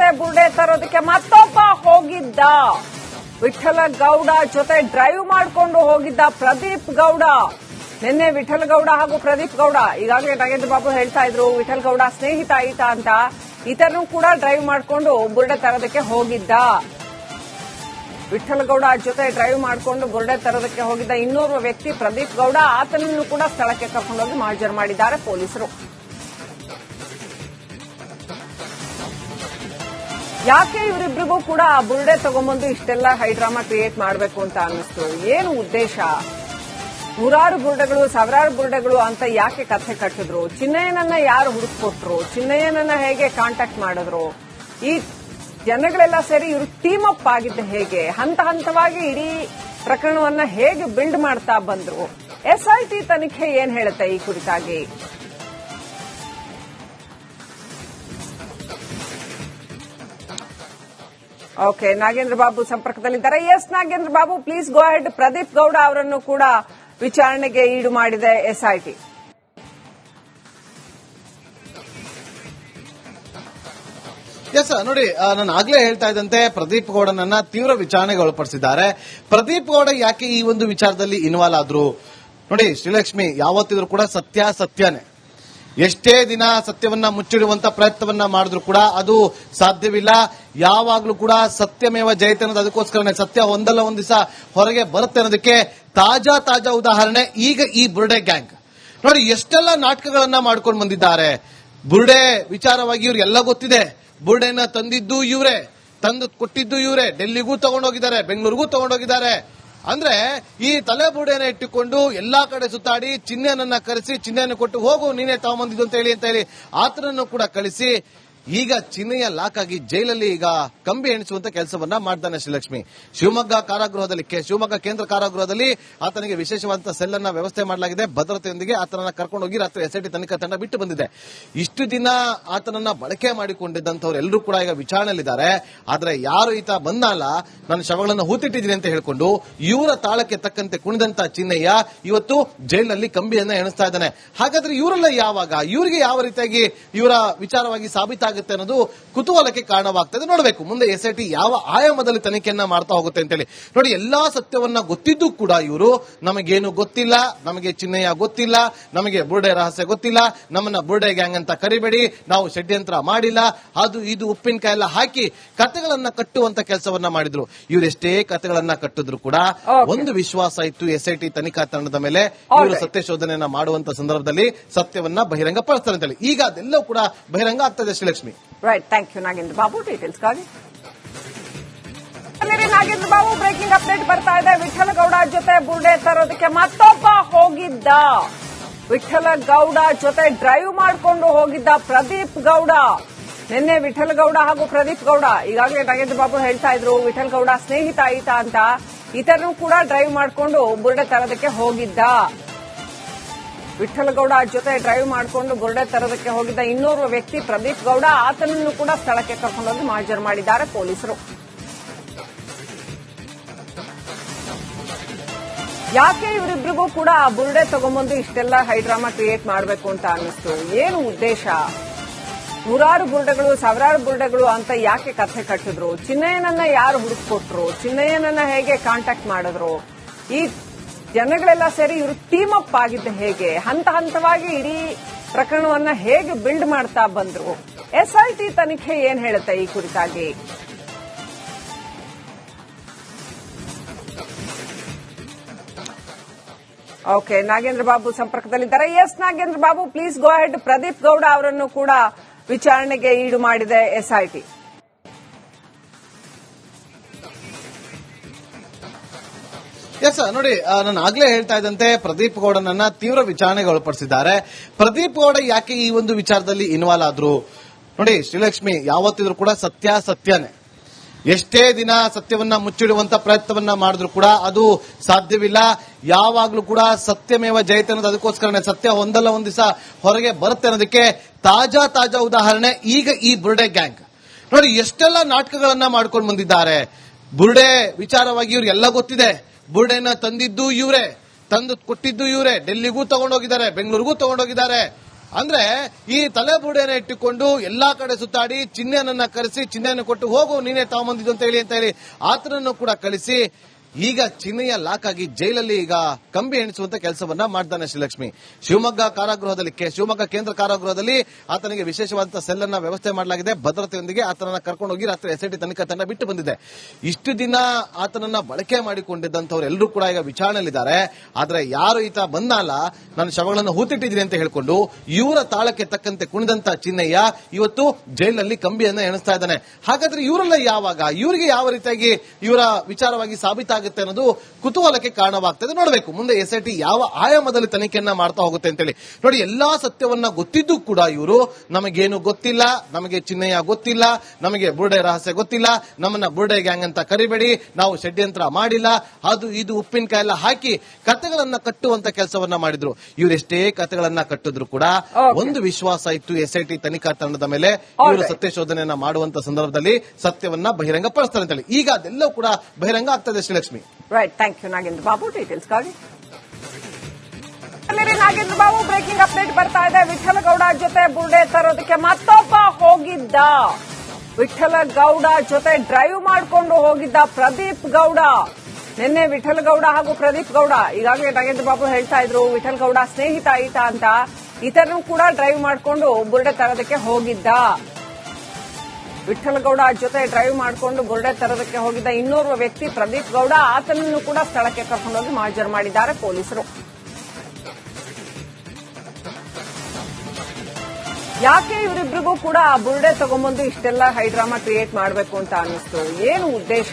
ಜೊತೆ ಬುರ್ಡೆ ತರೋದಕ್ಕೆ ಮತ್ತೊಬ್ಬ ಹೋಗಿದ್ದ. ವಿಠಲ ಗೌಡ ಜೊತೆ ಡ್ರೈವ್ ಮಾಡಿಕೊಂಡು ಹೋಗಿದ್ದ ಪ್ರದೀಪ್ ಗೌಡ. ನಿನ್ನೆ ವಿಠಲ್ ಗೌಡ ಹಾಗೂ ಪ್ರದೀಪ್ ಗೌಡ, ಈಗಾಗಲೇ ನಾಗೇಂದ್ರ ಬಾಬು ಹೇಳ್ತಾ ಇದ್ರು ವಿಠಲ್ ಗೌಡ ಸ್ನೇಹಿತ ಈತ ಅಂತ. ಈತನೂ ಕೂಡ ಡ್ರೈವ್ ಮಾಡಿಕೊಂಡು ಬುರ್ಡೆ ತರೋದಕ್ಕೆ ಹೋಗಿದ್ದ. ವಿಠಲ್ ಗೌಡ ಜೊತೆ ಡ್ರೈವ್ ಮಾಡಿಕೊಂಡು ಬುರ್ಡೆ ತರೋದಕ್ಕೆ ಹೋಗಿದ್ದ ಇನ್ನೋರ್ವ ವ್ಯಕ್ತಿ ಪ್ರದೀಪ್ ಗೌಡ, ಆತನನ್ನು ಕೂಡ ಸ್ಥಳಕ್ಕೆ ಕರ್ಕೊಂಡೋಗಿ ಮಾರ್ಜರ್ ಮಾಡಿದ್ದಾರೆ ಪೊಲೀಸರು. ಯಾಕೆ ಇವರಿಬ್ಬರಿಗೂ ಕೂಡ ಬುರ್ಡೆ ತಗೊಂಡ್ಬಂದು ಇಷ್ಟೆಲ್ಲ ಹೈಡ್ರಾಮಾ ಕ್ರಿಯೇಟ್ ಮಾಡಬೇಕು ಅಂತ ಅನ್ನಿಸ್ತು? ಏನು ಉದ್ದೇಶ? ನೂರಾರು ಬುರ್ಡೆಗಳು, ಸಾವಿರಾರು ಬುರ್ಡೆಗಳು ಅಂತ ಯಾಕೆ ಕಥೆ ಕಟ್ಟಿದ್ರು? ಚಿನ್ನಯ್ಯನನ್ನ ಯಾರು ಹುಡುಕೊಟ್ರು? ಚಿನ್ನಯ್ಯನನ್ನ ಹೇಗೆ ಕಾಂಟ್ಯಾಕ್ಟ್ ಮಾಡಿದ್ರು? ಈ ಜನಗಳೆಲ್ಲ ಸೇರಿ ಇವರು ಟೀಮ್ ಅಪ್ ಆಗಿದ್ದು ಹೇಗೆ? ಹಂತ ಹಂತವಾಗಿ ಇಡೀ ಪ್ರಕರಣವನ್ನ ಹೇಗೆ ಬಿಲ್ಡ್ ಮಾಡ್ತಾ ಬಂದ್ರು? ಎಸ್ಐಟಿ ತನಿಖೆ ಏನ್ ಹೇಳುತ್ತೆ ಈ ಕುರಿತಾಗಿ? ಓಕೆ, ನಾಗೇಂದ್ರ ಬಾಬು ಸಂಪರ್ಕದಲ್ಲಿದ್ದಾರೆ. Yes Nagendra Babu, please go ahead. Pradeep Gowda ಅವರನ್ನು ಕೂಡ ವಿಚಾರಣೆಗೆ ಈಡು ಮಾಡಿದೆ ಎಸ್ಐಟಿ. ಎಸ್ ನೋಡಿ, ನಾನು ಆಗ್ಲೇ ಹೇಳ್ತಾ ಇದ್ದಂತೆ ಪ್ರದೀಪ್ ಗೌಡನನ್ನ ತೀವ್ರ ವಿಚಾರಣೆಗೆ ಒಳಪಡಿಸಿದ್ದಾರೆ. ಪ್ರದೀಪ್ ಗೌಡ ಯಾಕೆ ಈ ಒಂದು ವಿಚಾರದಲ್ಲಿ ಇನ್ವಾಲ್ವ್ ಆದ್ರು? ನೋಡಿ ಶ್ರೀಲಕ್ಷ್ಮಿ, ಯಾವತ್ತಿದ್ರು ಕೂಡ ಸತ್ಯ ಸತ್ಯನೇ. ಎಷ್ಟೇ ದಿನ ಸತ್ಯವನ್ನ ಮುಚ್ಚಿಡುವಂತ ಪ್ರಯತ್ನವನ್ನ ಮಾಡಿದ್ರು ಕೂಡ ಅದು ಸಾಧ್ಯವಿಲ್ಲ. ಯಾವಾಗ್ಲೂ ಕೂಡ ಸತ್ಯಮೇವ ಜಯತೆ ಅನ್ನೋದು ಅದಕ್ಕೋಸ್ಕರನೇ. ಸತ್ಯ ಒಂದಲ್ಲ ಒಂದ್ ದಿವಸ ಹೊರಗೆ ಬರುತ್ತೆ ಅನ್ನೋದಕ್ಕೆ ತಾಜಾ ಉದಾಹರಣೆ ಈಗ ಈ ಬುರ್ಡೆ ಗ್ಯಾಂಗ್. ನೋಡಿ ಎಷ್ಟೆಲ್ಲ ನಾಟಕಗಳನ್ನ ಮಾಡ್ಕೊಂಡು ಬಂದಿದ್ದಾರೆ. ಬುರ್ಡೆ ವಿಚಾರವಾಗಿ ಇವ್ರಿಗೆಲ್ಲ ಗೊತ್ತಿದೆ. ಬುರ್ಡೆನ ತಂದಿದ್ದು ಇವರೇ, ತಂದು ಕೊಟ್ಟಿದ್ದು ಇವರೇ. ಡೆಲ್ಲಿಗೂ ತಗೊಂಡೋಗಿದ್ದಾರೆ, ಬೆಂಗಳೂರಿಗೂ ತಗೊಂಡೋಗಿದ್ದಾರೆ. ಅಂದ್ರೆ ಈ ತಲೆ ಬುರ್ಡೆನ ಇಟ್ಟುಕೊಂಡು ಎಲ್ಲಾ ಕಡೆ ಸುತ್ತಾಡಿ ಚಿನ್ನನನ್ನ ಕರೆಸಿ, ಚಿನ್ನಯನ್ನು ಕೊಟ್ಟು ಹೋಗು ನೀನೇ ತಗೊಂಬಂದಿದ್ದು ಅಂತ ಹೇಳಿ ಆತನನ್ನು ಕೂಡ ಕಳಿಸಿ ಈಗ ಚಿನ್ನಯ್ಯ ಲಾಕ್ ಆಗಿ ಜೈಲಲ್ಲಿ ಈಗ ಕಂಬಿ ಎಣಿಸುವಂತ ಕೆಲಸವನ್ನ ಮಾಡ್ತಾನೆ ಶ್ರೀಲಕ್ಷ್ಮಿ. ಶಿವಮೊಗ್ಗ ಕೇಂದ್ರ ಕಾರಾಗೃಹದಲ್ಲಿ ಆತನಿಗೆ ವಿಶೇಷವಾದಂತಹ ಸೆಲ್ ಅನ್ನ ವ್ಯವಸ್ಥೆ ಮಾಡಲಾಗಿದೆ. ಭದ್ರತೆಯೊಂದಿಗೆ ಆತನನ್ನ ಕರ್ಕೊಂಡೋಗಿ ರಾತ್ರಿ ಎಸ್ಐಟಿ ತನಿಖಾ ತಂಡ ಬಿಟ್ಟು ಬಂದಿದೆ. ಇಷ್ಟು ದಿನ ಆತನನ್ನ ಬಳಕೆ ಮಾಡಿಕೊಂಡಿದ್ದಂಥವ್ರು ಎಲ್ಲರೂ ಕೂಡ ಈಗ ವಿಚಾರಣೆಯಲ್ಲಿದ್ದಾರೆ. ಆದ್ರೆ ಯಾರು ಈತ ಬಂದಲ್ಲ, ನಾನು ಶವಗಳನ್ನು ಹೂತಿಟ್ಟಿದ್ದೀನಿ ಅಂತ ಹೇಳ್ಕೊಂಡು ಇವರ ತಾಳಕ್ಕೆ ತಕ್ಕಂತೆ ಕುಣಿದಂತ ಚಿನ್ನಯ್ಯ ಇವತ್ತು ಜೈಲಿನಲ್ಲಿ ಕಂಬಿಯನ್ನ ಎಣಿಸ್ತಾ ಇದ್ದಾನೆ. ಹಾಗಾದ್ರೆ ಇವರೆಲ್ಲ ಯಾವಾಗ, ಇವರಿಗೆ ಯಾವ ರೀತಿಯಾಗಿ ಇವರ ವಿಚಾರವಾಗಿ ಸಾಬೀತಾಗುತ್ತೆ ಅನ್ನೋದು ಕುತೂಹಲಕ್ಕೆ ಕಾರಣವಾಗ್ತದೆ. ನೋಡಬೇಕು ಮುಂದೆ ಎಸ್ಐಟಿ ಯಾವ ಆಯಾಮದಲ್ಲಿ ತನಿಖೆಯನ್ನ ಮಾಡ್ತಾ ಹೋಗುತ್ತೆ ಅಂತೇಳಿ. ನೋಡಿ ಎಲ್ಲಾ ಸತ್ಯವನ್ನ ಗೊತ್ತಿದ್ದು ಕೂಡ ಇವರು ನಮಗೇನು ಗೊತ್ತಿಲ್ಲ, ನಮಗೆ ಚಿನ್ನಯ್ಯ ಗೊತ್ತಿಲ್ಲ, ನಮಗೆ ಬುರ್ಡೆ ರಹಸ್ಯ ಗೊತ್ತಿಲ್ಲ, ನಮ್ಮನ್ನ ಬುರ್ಡೆ ಗ್ಯಾಂಗ್ ಅಂತ ಕರಿಬೇಡಿ, ನಾವು ಷಡ್ಯಂತ್ರ ಮಾಡಿಲ್ಲ, ಅದು ಇದು ಉಪ್ಪಿನಕಾಯಿ ಎಲ್ಲ ಹಾಕಿ ಕಥೆಗಳನ್ನ ಕಟ್ಟುವಂತ ಕೆಲಸವನ್ನ ಮಾಡಿದ್ರು. ಇವರೆಷ್ಟೇ ಕಥೆಗಳನ್ನ ಕಟ್ಟಿದ್ರು ಕೂಡ ಒಂದು ವಿಶ್ವಾಸ ಇತ್ತು ಎಸ್ಐಟಿ ತನಿಖಾ ತಂಡದ ಮೇಲೆ, ಇವರು ಸತ್ಯ ಶೋಧನೆಯನ್ನ ಮಾಡುವಂತ ಸಂದರ್ಭದಲ್ಲಿ ಸತ್ಯವನ್ನ ಬಹಿರಂಗ ಪಡಿಸ್ತಾರೆ ಅಂತೇಳಿ. ಈಗ ಅದೆಲ್ಲವೂ ಕೂಡ ಬಹಿರಂಗ ಆಗ್ತದೆ Srilakshmi. Right, thank you Nagendra Babu ಡೀಟೇಲ್ಸ್ಗಾಗಿ. ನಾಗೇಂದ್ರ ಬಾಬು, ಬ್ರೇಕಿಂಗ್ ಅಪ್ಡೇಟ್ ಬರ್ತಾ ಇದೆ. ವಿಠಲ ಗೌಡ ಜೊತೆ ಬುರ್ಡೆ ತರೋದಕ್ಕೆ ಮತ್ತೊಬ್ಬ ಹೋಗಿದ್ದ. ವಿಠಲ ಗೌಡ ಜೊತೆ ಡ್ರೈವ್ ಮಾಡಿಕೊಂಡು ಹೋಗಿದ್ದ ಪ್ರದೀಪ್ ಗೌಡ. ನಿನ್ನೆ ವಿಠಲ್ ಗೌಡ ಹಾಗೂ ಪ್ರದೀಪ್ ಗೌಡ, ಈಗಾಗಲೇ ನಾಗೇಂದ್ರ ಬಾಬು ಹೇಳ್ತಾ ಇದ್ರು ವಿಠಲ್ ಗೌಡ ಸ್ನೇಹಿತ ಈತ ಅಂತ. ಈತನೂ ಕೂಡ ಡ್ರೈವ್ ಮಾಡಿಕೊಂಡು ಬುರ್ಡೆ ತರೋದಕ್ಕೆ ಹೋಗಿದ್ದ. ವಿಠಲ್ ಗೌಡ ಜೊತೆ ಡ್ರೈವ್ ಮಾಡಿಕೊಂಡು ಬುರ್ಡೆ ತರೋದಕ್ಕೆ ಹೋಗಿದ್ದ ಇನ್ನೋರ್ವ ವ್ಯಕ್ತಿ ಪ್ರದೀಪ್ ಗೌಡ, ಆತನನ್ನು ಕೂಡ ಸ್ಥಳಕ್ಕೆ ಕರ್ಕೊಂಡೋಗಿ ಮಾರ್ಜರ್ ಮಾಡಿದ್ದಾರೆ ಪೊಲೀಸರು. ಯಾಕೆ ಇವರಿಬ್ಬರಿಗೂ ಕೂಡ ಬುರ್ಡೆ ತಗೊಂಡ್ಬಂದು ಇಷ್ಟೆಲ್ಲ ಹೈಡ್ರಾಮಾ ಕ್ರಿಯೇಟ್ ಮಾಡಬೇಕು ಅಂತ ಅನ್ನಿಸ್ತು? ಏನು ಉದ್ದೇಶ? ನೂರಾರು ಬುರ್ಡೆಗಳು, ಸಾವಿರಾರು ಬುರ್ಡೆಗಳು ಅಂತ ಯಾಕೆ ಕಥೆ ಕಟ್ಟಿದ್ರು? ಚಿನ್ನಯ್ಯನನ್ನ ಯಾರು ಹುಡುಕೊಟ್ರು? ಚಿನ್ನಯ್ಯನನ್ನ ಹೇಗೆ ಕಾಂಟ್ಯಾಕ್ಟ್ ಮಾಡಿದ್ರು? ಈ ಜನಗಳೆಲ್ಲ ಸೇರಿ ಇವರು ಟೀಮ್ ಅಪ್ ಆಗಿದ್ದು ಹೇಗೆ? ಹಂತ ಹಂತವಾಗಿ ಇಡೀ ಪ್ರಕರಣವನ್ನ ಹೇಗೆ ಬಿಲ್ಡ್ ಮಾಡ್ತಾ ಬಂದ್ರು? ಎಸ್ಐಟಿ ತನಿಖೆ ಏನ್ ಹೇಳುತ್ತೆ ಈ ಕುರಿತಾಗಿ? ಓಕೆ, ನಾಗೇಂದ್ರ ಬಾಬು ಸಂಪರ್ಕದಲ್ಲಿದ್ದಾರೆ. Yes Nagendra Babu, please go ahead. Pradeep Gowda ಅವರನ್ನು ಕೂಡ ವಿಚಾರಣೆಗೆ ಈಡು ಮಾಡಿದೆ ಎಸ್ಐಟಿ. ಎಸ್ ನೋಡಿ, ನಾನು ಆಗ್ಲೇ ಹೇಳ್ತಾ ಇದ್ದಂತೆ ಪ್ರದೀಪ್ ಗೌಡನನ್ನ ತೀವ್ರ ವಿಚಾರಣೆಗೆ ಒಳಪಡಿಸಿದ್ದಾರೆ. ಪ್ರದೀಪ್ ಗೌಡ ಯಾಕೆ ಈ ಒಂದು ವಿಚಾರದಲ್ಲಿ ಇನ್ವಾಲ್ವ್ ಆದ್ರು? ನೋಡಿ ಶ್ರೀಲಕ್ಷ್ಮಿ, ಯಾವತ್ತಿದ್ರು ಕೂಡ ಸತ್ಯ ಸತ್ಯನೇ. ಎಷ್ಟೇ ದಿನ ಸತ್ಯವನ್ನ ಮುಚ್ಚಿಡುವಂತ ಪ್ರಯತ್ನವನ್ನ ಮಾಡಿದ್ರು ಕೂಡ ಅದು ಸಾಧ್ಯವಿಲ್ಲ. ಯಾವಾಗ್ಲೂ ಕೂಡ ಸತ್ಯಮೇವ ಜಯತೆ ಅನ್ನೋದು ಅದಕ್ಕೋಸ್ಕರನೇ. ಸತ್ಯ ಒಂದಲ್ಲ ಒಂದ್ ದಿವಸ ಹೊರಗೆ ಬರುತ್ತೆ ಅನ್ನೋದಕ್ಕೆ ತಾಜಾ ಉದಾಹರಣೆ ಈಗ ಈ ಬುರ್ಡೆ ಗ್ಯಾಂಗ್. ನೋಡಿ ಎಷ್ಟೆಲ್ಲ ನಾಟಕಗಳನ್ನ ಮಾಡ್ಕೊಂಡು ಬಂದಿದ್ದಾರೆ. ಬುರ್ಡೆ ವಿಚಾರವಾಗಿ ಇವ್ರಿಗೆಲ್ಲ ಗೊತ್ತಿದೆ. ಬುರ್ಡೆನ ತಂದಿದ್ದು ಇವರೇ, ತಂದು ಕೊಟ್ಟಿದ್ದು ಇವರೇ. ಡೆಲ್ಲಿಗೂ ತಗೊಂಡೋಗಿದ್ದಾರೆ, ಬೆಂಗಳೂರಿಗೂ ತಗೊಂಡೋಗಿದ್ದಾರೆ. ಅಂದ್ರೆ ಈ ತಲೆಬುರುಡೆಯನ್ನು ಇಟ್ಟುಕೊಂಡು ಎಲ್ಲಾ ಕಡೆ ಸುತ್ತಾಡಿ ಚಿಹ್ನೆಯನ್ನ ಕರೆಸಿ ಚಿಹ್ನೆಯನ್ನು ಕೊಟ್ಟು ಹೋಗು ನೀನೇ ತಗೊಂಬಂದಿದ್ದು ಅಂತ ಹೇಳಿ ಆತನನ್ನು ಕೂಡ ಕಳಿಸಿ ಈಗ ಚಿಹ್ನೆಯ ಲಾಕ್ ಆಗಿ ಜೈಲಲ್ಲಿ ಈಗ ಕಂಬಿ ಎಣಿಸುವಂತ ಕೆಲಸವನ್ನ ಮಾಡ್ತಾನೆ ಶ್ರೀಲಕ್ಷ್ಮಿ. ಶಿವಮೊಗ್ಗ ಕೇಂದ್ರ ಕಾರಾಗೃಹದಲ್ಲಿ ಆತನಿಗೆ ವಿಶೇಷವಾದಂತಹ ಸೆಲ್ ಅನ್ನ ವ್ಯವಸ್ಥೆ ಮಾಡಲಾಗಿದೆ. ಭದ್ರತೆಯೊಂದಿಗೆ ಆತನನ್ನ ಕರ್ಕೊಂಡು ಹೋಗಿ ರಾತ್ರಿ ಎಸ್ಐಟಿ ತನಿಖಾ ತಂಡ ಬಿಟ್ಟು ಬಂದಿದೆ. ಇಷ್ಟು ದಿನ ಆತನನ್ನ ಬಳಕೆ ಮಾಡಿಕೊಂಡಿದ್ದಂಥವ್ರು ಎಲ್ಲರೂ ಕೂಡ ಈಗ ವಿಚಾರಣೆಯಲ್ಲಿದ್ದಾರೆ. ಆದ್ರೆ ಯಾರು ಈತ ಬಂದಲ್ಲ ನಾನು ಶವಗಳನ್ನು ಹೂತಿಟ್ಟಿದ್ದೀನಿ ಅಂತ ಹೇಳ್ಕೊಂಡು ಇವರ ತಾಳಕ್ಕೆ ತಕ್ಕಂತೆ ಕುಣಿದಂತ ಚಿನ್ನಯ್ಯ ಇವತ್ತು ಜೈಲಿನಲ್ಲಿ ಕಂಬಿಯನ್ನ ಎಣಿಸ್ತಾ ಇದ್ದಾನೆ. ಹಾಗಾದ್ರೆ ಇವರೆಲ್ಲ ಯಾವಾಗ ಇವರಿಗೆ ಯಾವ ರೀತಿಯಾಗಿ ಇವರ ವಿಚಾರವಾಗಿ ಸಾಬೀತಾಗುತ್ತೆ ಅನ್ನೋದು ಕುತೂಹಲಕ್ಕೆ ಕಾರಣವಾಗ್ತದೆ. ನೋಡಬೇಕು ಮುಂದೆ ಎಸ್ಐಟಿ ಯಾವ ಆಯಾಮದಲ್ಲಿ ತನಿಖೆಯನ್ನ ಮಾಡ್ತಾ ಹೋಗುತ್ತೆ ಅಂತೇಳಿ. ನೋಡಿ ಎಲ್ಲಾ ಸತ್ಯವನ್ನ ಗೊತ್ತಿದ್ದು ಕೂಡ ಇವರು ನಮಗೇನು ಗೊತ್ತಿಲ್ಲ, ನಮಗೆ ಚಿನ್ನಯ್ಯ ಗೊತ್ತಿಲ್ಲ, ನಮಗೆ ಬುರ್ಡೆ ರಹಸ್ಯ ಗೊತ್ತಿಲ್ಲ, ನಮ್ಮನ್ನ ಬುರ್ಡೆ ಗ್ಯಾಂಗ್ ಅಂತ ಕರಿಬೇಡಿ, ನಾವು ಷಡ್ಯಂತ್ರ ಮಾಡಿಲ್ಲ, ಅದು ಇದು ಉಪ್ಪಿನಕಾಯಿ ಎಲ್ಲ ಹಾಕಿ ಕತೆಗಳನ್ನ ಕಟ್ಟುವಂತ ಕೆಲಸವನ್ನ ಮಾಡಿದ್ರು. ಇವರೆಷ್ಟೇ ಕತೆಗಳನ್ನ ಕಟ್ಟಿದ್ರು ಕೂಡ ಒಂದು ವಿಶ್ವಾಸ ಇತ್ತು ಎಸ್ಐಟಿ ತನಿಖಾ ತಂಡದ ಮೇಲೆ, ಇವರು ಸತ್ಯಶೋಧನೆಯನ್ನ ಮಾಡುವಂತ ಸಂದರ್ಭದಲ್ಲಿ ಸತ್ಯವನ್ನ ಬಹಿರಂಗ ಪಡಿಸ್ತಾರೆ ಅಂತೇಳಿ. ಈಗ ಅದೆಲ್ಲವೂ ಕೂಡ ಬಹಿರಂಗ ಆಗ್ತದೆ Srilakshmi. Right, thank you Nagendra Babu ಡೀಟೇಲ್ಸ್ಗಾಗಿ. ನಾಗೇಂದ್ರ ಬಾಬು ಬ್ರೇಕಿಂಗ್ ಅಪ್ಡೇಟ್ ಬರ್ತಾ ಇದೆ. ವಿಠಲಗೌಡ ಜೊತೆ ಬುರ್ಡೆ ತರೋದಕ್ಕೆ ಮತ್ತೊಬ್ಬ ಹೋಗಿದ್ದ. ವಿಠಲಗೌಡ ಜೊತೆ ಡ್ರೈವ್ ಮಾಡಿಕೊಂಡು ಹೋಗಿದ್ದ ಪ್ರದೀಪ್ ಗೌಡ. ನಿನ್ನೆ ವಿಠಲಗೌಡ ಹಾಗೂ ಪ್ರದೀಪ್ ಗೌಡ ಈಗಾಗಲೇ ನಾಗೇಂದ್ರ ಬಾಬು ಹೇಳ್ತಾ ಇದ್ರು ವಿಠಲಗೌಡ ಸ್ನೇಹಿತ ಈತ ಅಂತ. ಈತನೂ ಕೂಡ ಡ್ರೈವ್ ಮಾಡಿಕೊಂಡು ಬುರ್ಡೆ ತರೋದಕ್ಕೆ ಹೋಗಿದ್ದ. ವಿಠಲಗೌಡ ಜೊತೆ ಡ್ರೈವ್ ಮಾಡಿಕೊಂಡು ಬುರ್ಡೆ ತರೋದಕ್ಕೆ ಹೋಗಿದ್ದ ಇನ್ನೋರ್ವ ವ್ಯಕ್ತಿ ಪ್ರದೀಪ್ ಗೌಡ. ಆತನನ್ನು ಕೂಡ ಸ್ಥಳಕ್ಕೆ ಕರ್ಕೊಂಡೋಗಿ ಹಾಜರು ಮಾಡಿದ್ದಾರೆ ಪೊಲೀಸರು. ಯಾಕೆ ಇವರಿಬ್ಬರಿಗೂ ಕೂಡ ಬುರ್ಡೆ ತಗೊಂಡ್ಬಂದು ಇಷ್ಟೆಲ್ಲ ಹೈಡ್ರಾಮಾ ಕ್ರಿಯೇಟ್ ಮಾಡಬೇಕು ಅಂತ ಅನ್ನಿಸ್ತು? ಏನು ಉದ್ದೇಶ?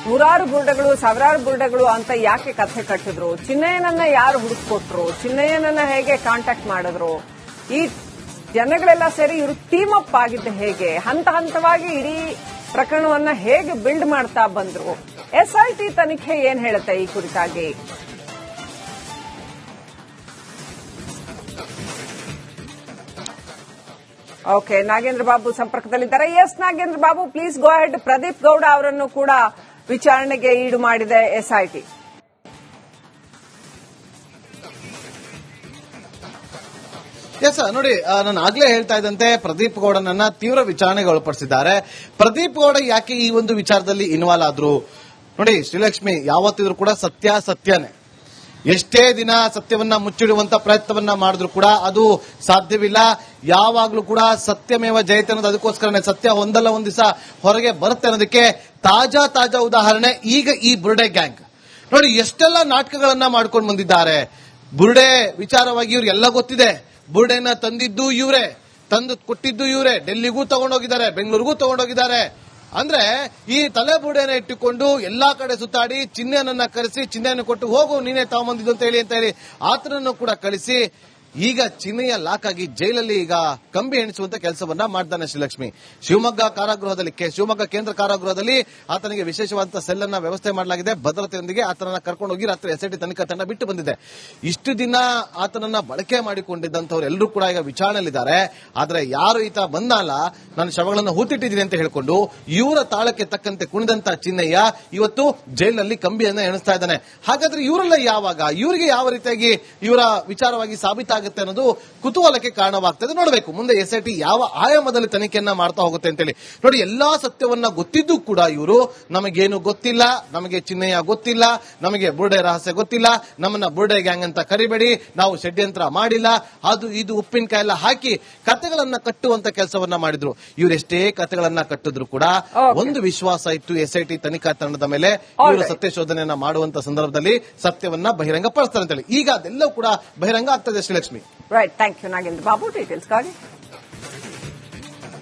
ನೂರಾರು ಬುರ್ಡೆಗಳು, ಸಾವಿರಾರು ಬುರ್ಡೆಗಳು ಅಂತ ಯಾಕೆ ಕಥೆ ಕಟ್ಟಿದ್ರು? ಚಿನ್ನಯ್ಯನನ್ನ ಯಾರು ಹುಡುಕ್ಕೊಟ್ರು? ಚಿನ್ನಯ್ಯನನ್ನ ಹೇಗೆ ಕಾಂಟ್ಯಾಕ್ಟ್ ಮಾಡಿದ್ರು? ಈ ಜನಗಳೆಲ್ಲ ಸೇರಿ ಇವರು ಟೀಮ್ ಅಪ್ ಆಗಿದ್ದ ಹೇಗೆ? ಹಂತ ಹಂತವಾಗಿ ಇಡೀ ಪ್ರಕರಣವನ್ನ ಹೇಗೆ ಬಿಲ್ಡ್ ಮಾಡ್ತಾ ಬಂದ್ರು? ಎಸ್ಐಟಿ ತನಿಖೆ ಏನ್ ಹೇಳುತ್ತೆ ಈ ಕುರಿತಾಗಿ? ಓಕೆ, ನಾಗೇಂದ್ರ ಬಾಬು ಸಂಪರ್ಕದಲ್ಲಿದ್ದಾರೆ. Yes Nagendra Babu, please go ahead. Pradeep Gowda ಅವರನ್ನು ಕೂಡ ವಿಚಾರಣೆಗೆ ಈಡು ಮಾಡಿದೆ ಎಸ್ಐಟಿ. ಎಸ್ ನೋಡಿ, ನಾನು ಆಗ್ಲೇ ಹೇಳ್ತಾ ಇದ್ದಂತೆ ಪ್ರದೀಪ್ ಗೌಡನನ್ನ ತೀವ್ರ ವಿಚಾರಣೆಗೆ ಒಳಪಡಿಸಿದ್ದಾರೆ. ಪ್ರದೀಪ್ ಗೌಡ ಯಾಕೆ ಈ ಒಂದು ವಿಚಾರದಲ್ಲಿ ಇನ್ವಾಲ್ವ್ ಆದ್ರು? ನೋಡಿ ಶ್ರೀಲಕ್ಷ್ಮಿ, ಯಾವತ್ತಿದ್ರು ಕೂಡ ಸತ್ಯ ಸತ್ಯನೇ. ಎಷ್ಟೇ ದಿನ ಸತ್ಯವನ್ನ ಮುಚ್ಚಿಡುವಂತ ಪ್ರಯತ್ನವನ್ನ ಮಾಡಿದ್ರು ಕೂಡ ಅದು ಸಾಧ್ಯವಿಲ್ಲ. ಯಾವಾಗ್ಲೂ ಕೂಡ ಸತ್ಯಮೇವ ಜಯತೆ ಅನ್ನೋದು ಅದಕ್ಕೋಸ್ಕರನೇ. ಸತ್ಯ ಒಂದಲ್ಲ ಒಂದ್ ದಿವಸ ಹೊರಗೆ ಬರುತ್ತೆ ಅನ್ನೋದಕ್ಕೆ ತಾಜಾ ಉದಾಹರಣೆ ಈಗ ಈ ಬುರ್ಡೆ ಗ್ಯಾಂಗ್. ನೋಡಿ ಎಷ್ಟೆಲ್ಲ ನಾಟಕಗಳನ್ನ ಮಾಡ್ಕೊಂಡು ಬಂದಿದ್ದಾರೆ. ಬುರ್ಡೆ ವಿಚಾರವಾಗಿ ಇವ್ರಿಗೆಲ್ಲ ಗೊತ್ತಿದೆ. ಬುರ್ಡೆನ ತಂದಿದ್ದು ಇವರೇ, ತಂದು ಕೊಟ್ಟಿದ್ದು ಇವರೇ. ಡೆಲ್ಲಿಗೂ ತಗೊಂಡೋಗಿದ್ದಾರೆ, ಬೆಂಗಳೂರಿಗೂ ತಗೊಂಡೋಗಿದ್ದಾರೆ. ಅಂದ್ರೆ ಈ ತಲೆಬುರುಡೆಯನ್ನು ಇಟ್ಟುಕೊಂಡು ಎಲ್ಲಾ ಕಡೆ ಸುತ್ತಾಡಿ ಚಿಹ್ನೆಯನ್ನ ಕರೆಸಿ ಚಿಹ್ನೆಯನ್ನು ಕೊಟ್ಟು ಹೋಗು ನೀನೇ ತಗೊಂಬಂದಿದ್ದು ಅಂತ ಹೇಳಿ ಆತನನ್ನು ಕೂಡ ಕಳಿಸಿ ಈಗ ಚಿಹ್ನೆಯ ಲಾಕ್ ಆಗಿ ಜೈಲಲ್ಲಿ ಈಗ ಕಂಬಿ ಎಣಿಸುವಂತ ಕೆಲಸವನ್ನ ಮಾಡ್ತಾನೆ ಶ್ರೀಲಕ್ಷ್ಮಿ. ಶಿವಮೊಗ್ಗ ಕೇಂದ್ರ ಕಾರಾಗೃಹದಲ್ಲಿ ಆತನಿಗೆ ವಿಶೇಷವಾದಂತಹ ಸೆಲ್ ಅನ್ನ ವ್ಯವಸ್ಥೆ ಮಾಡಲಾಗಿದೆ. ಭದ್ರತೆಯೊಂದಿಗೆ ಆತನನ್ನ ಕರ್ಕೊಂಡು ಹೋಗಿ ರಾತ್ರಿ ಎಸ್ಐಟಿ ತನಿಖಾ ತಂಡ ಬಿಟ್ಟು ಬಂದಿದೆ. ಇಷ್ಟು ದಿನ ಆತನನ್ನ ಬಳಕೆ ಮಾಡಿಕೊಂಡಿದ್ದಂಥವ್ರು ಎಲ್ಲರೂ ಕೂಡ ಈಗ ವಿಚಾರಣೆಯಲ್ಲಿದ್ದಾರೆ. ಆದ್ರೆ ಯಾರು ಈತ ಬಂದಲ್ಲ ನಾನು ಶವಗಳನ್ನು ಹೂತಿಟ್ಟಿದ್ದೀನಿ ಅಂತ ಹೇಳ್ಕೊಂಡು ಇವರ ತಾಳಕ್ಕೆ ತಕ್ಕಂತೆ ಕುಣಿದಂತ ಚಿನ್ನಯ್ಯ ಇವತ್ತು ಜೈಲಿನಲ್ಲಿ ಕಂಬಿಯನ್ನ ಎಣಿಸ್ತಾ ಇದ್ದಾನೆ. ಹಾಗಾದ್ರೆ ಇವರೆಲ್ಲ ಯಾವಾಗ ಇವರಿಗೆ ಯಾವ ರೀತಿಯಾಗಿ ಇವರ ವಿಚಾರವಾಗಿ ಸಾಬೀತಾಗುತ್ತೆ ಅನ್ನೋದು ಕುತೂಹಲಕ್ಕೆ ಕಾರಣವಾಗ್ತದೆ. ನೋಡಬೇಕು ಮುಂದೆ ಎಸ್ಐಟಿ ಯಾವ ಆಯಾಮದಲ್ಲಿ ತನಿಖೆಯನ್ನ ಮಾಡ್ತಾ ಹೋಗುತ್ತೆ ಅಂತೇಳಿ. ನೋಡಿ ಎಲ್ಲಾ ಸತ್ಯವನ್ನ ಗೊತ್ತಿದ್ದು ಕೂಡ ಇವರು ನಮಗೇನು ಗೊತ್ತಿಲ್ಲ, ನಮಗೆ ಚಿನ್ನಯ್ಯ ಗೊತ್ತಿಲ್ಲ, ನಮಗೆ ಬುರ್ಡೆ ರಹಸ್ಯ ಗೊತ್ತಿಲ್ಲ, ನಮ್ಮನ್ನ ಬುರ್ಡೆ ಗ್ಯಾಂಗ್ ಅಂತ ಕರಿಬೇಡಿ, ನಾವು ಷಡ್ಯಂತ್ರ ಮಾಡಿಲ್ಲ, ಅದು ಇದು ಉಪ್ಪಿನಕಾಯಿ ಎಲ್ಲ ಹಾಕಿ ಕತೆಗಳನ್ನ ಕಟ್ಟುವಂತ ಕೆಲಸವನ್ನ ಮಾಡಿದ್ರು. ಇವರೆಷ್ಟೇ ಕತೆಗಳನ್ನ ಕಟ್ಟಿದ್ರು ಕೂಡ ಒಂದು ವಿಶ್ವಾಸ ಇತ್ತು ಎಸ್ಐಟಿ ತನಿಖಾ ತಂಡದ ಮೇಲೆ, ಇವರು ಸತ್ಯಶೋಧನೆಯನ್ನ ಮಾಡುವಂತ ಸಂದರ್ಭದಲ್ಲಿ ಸತ್ಯವನ್ನ ಬಹಿರಂಗ ಪಡಿಸ್ತಾರೆ ಅಂತೇಳಿ. ಈಗ ಅದೆಲ್ಲವೂ ಕೂಡ ಬಹಿರಂಗ ಆಗ್ತದೆ Srilakshmi. Right, thank you Nagendra Babu ಡೀಟೇಲ್ಸ್ಗಾಗಿ.